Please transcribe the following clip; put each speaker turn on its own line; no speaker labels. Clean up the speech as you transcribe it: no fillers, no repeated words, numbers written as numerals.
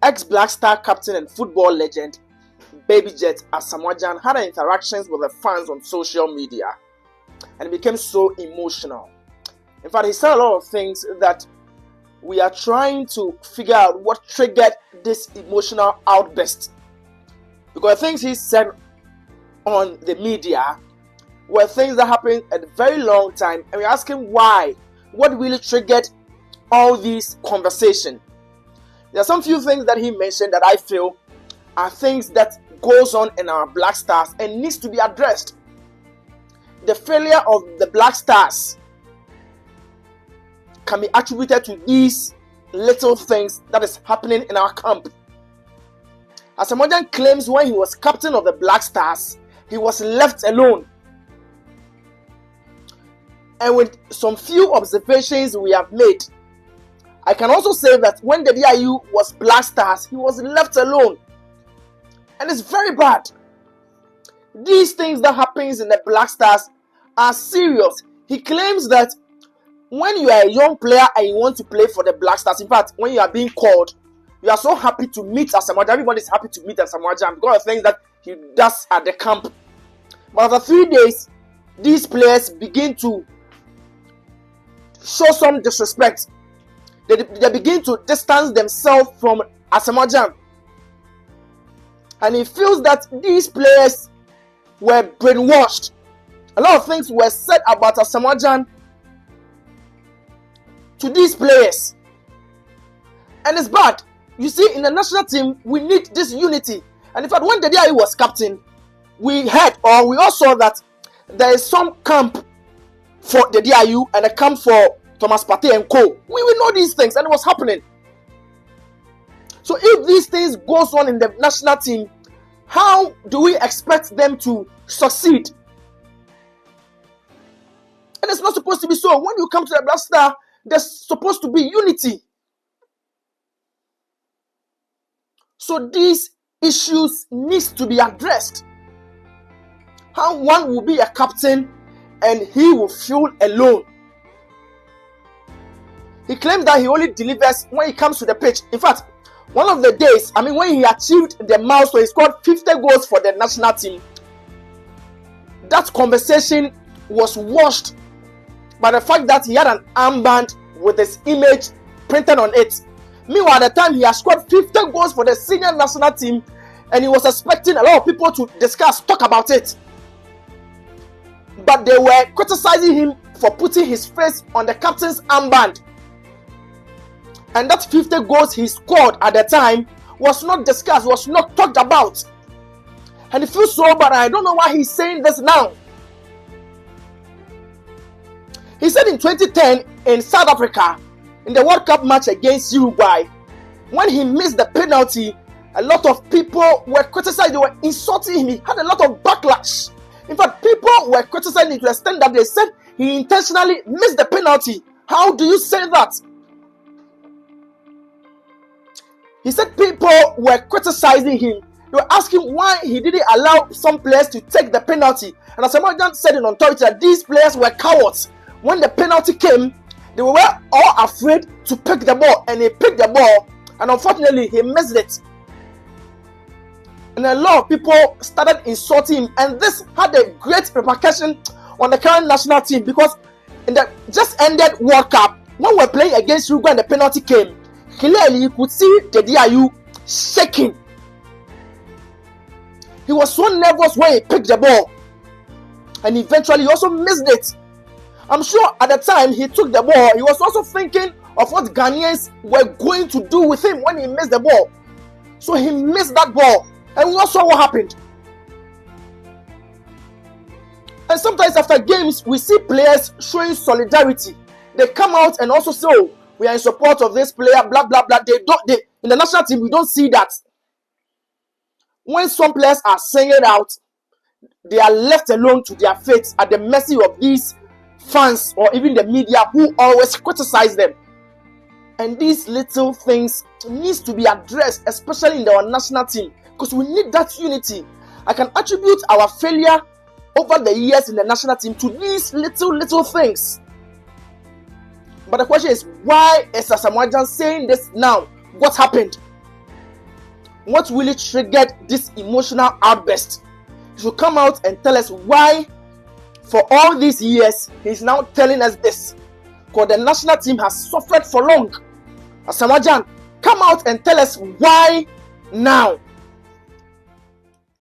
Ex-Black Star captain and football legend Baby Jet Asamoah had interactions with the fans on social media, and it became so emotional. In fact, he said a lot of things that we are trying to figure out what triggered this emotional outburst. Because the things he said on the media were things that happened at a very long time, and we're asking why. What really triggered all these conversations? There are some few things that he mentioned that I feel are things that goes on in our Black Stars and needs to be addressed. The failure of the Black Stars can be attributed to these little things that is happening in our camp. Asamoah claims when he was captain of the Black Stars, he was left alone. And with some few observations we have made, I can also say that when the DIU was Black Stars, he was left alone. And it's very bad. These things that happens in the Black Stars are serious. He claims that when you are a young player and you want to play for the Black Stars, in fact, when you are being called, you are so happy to meet Asamoah. Everybody is happy to meet Asamoah because of things that he does at the camp. But after 3 days, these players begin to show some disrespect. They begin to distance themselves from Asamoah. And he feels that these players were brainwashed. A lot of things were said about Asamoah to these players. And it's bad. You see, in the national team, we need this unity. And in fact, when the DIE was captain, we heard or we all saw that there is some camp for the DIU and a camp for Thomas Partey and co. We will know these things, and it was happening. So if these things goes on in the national team, how do we expect them to succeed? And it's not supposed to be so. When you come to the Black Star, there's supposed to be unity. So these issues needs to be addressed. How one will be a captain and he will feel alone. He claims that he only delivers when he comes to the pitch. In fact, one of the days, when he achieved the milestone, he scored 50 goals for the national team. That conversation was washed by the fact that he had an armband with his image printed on it. Meanwhile, at the time, he had scored 50 goals for the senior national team, and he was expecting a lot of people to talk about it. But they were criticizing him for putting his face on the captain's armband. And that 50 goals he scored at the time was not discussed, was not talked about. And he feels so bad. I don't know why he's saying this now. He said in 2010 in South Africa, in the World Cup match against Uruguay, when he missed the penalty, a lot of people were criticizing, they were insulting him. He had a lot of backlash. In fact, people were criticizing him to the extent that they said he intentionally missed the penalty. How do you say that? He said people were criticizing him. They were asking why he didn't allow some players to take the penalty. And Asamoah said in authority that these players were cowards. When the penalty came, they were all afraid to pick the ball. And he picked the ball, and unfortunately, he missed it. And a lot of people started insulting him. And this had a great repercussion on the current national team, because in the just ended World Cup, when we were playing against Uruguay and the penalty came, clearly you could see the DIU shaking. He was so nervous when he picked the ball, and eventually he also missed it. I'm sure at the time he took the ball, he was also thinking of what Ghanaians were going to do with him when he missed the ball. So he missed that ball, and we all saw what happened. And sometimes after games, we see players showing solidarity. They come out and also say, oh, we are in support of this player, blah, blah, blah. In the national team, we don't see that. When some players are saying it out, they are left alone to their fates at the mercy of these fans or even the media who always criticize them. And these little things needs to be addressed, especially in our national team, because we need that unity. I can attribute our failure over the years in the national team to these little things. But the question is, why is Asamoah saying this now? What happened? what really triggered this emotional outburst. He should come out and tell us why, for all these years, he's now telling us this. Because the national team has suffered for long. Asamoah Gyan, come out and tell us why now.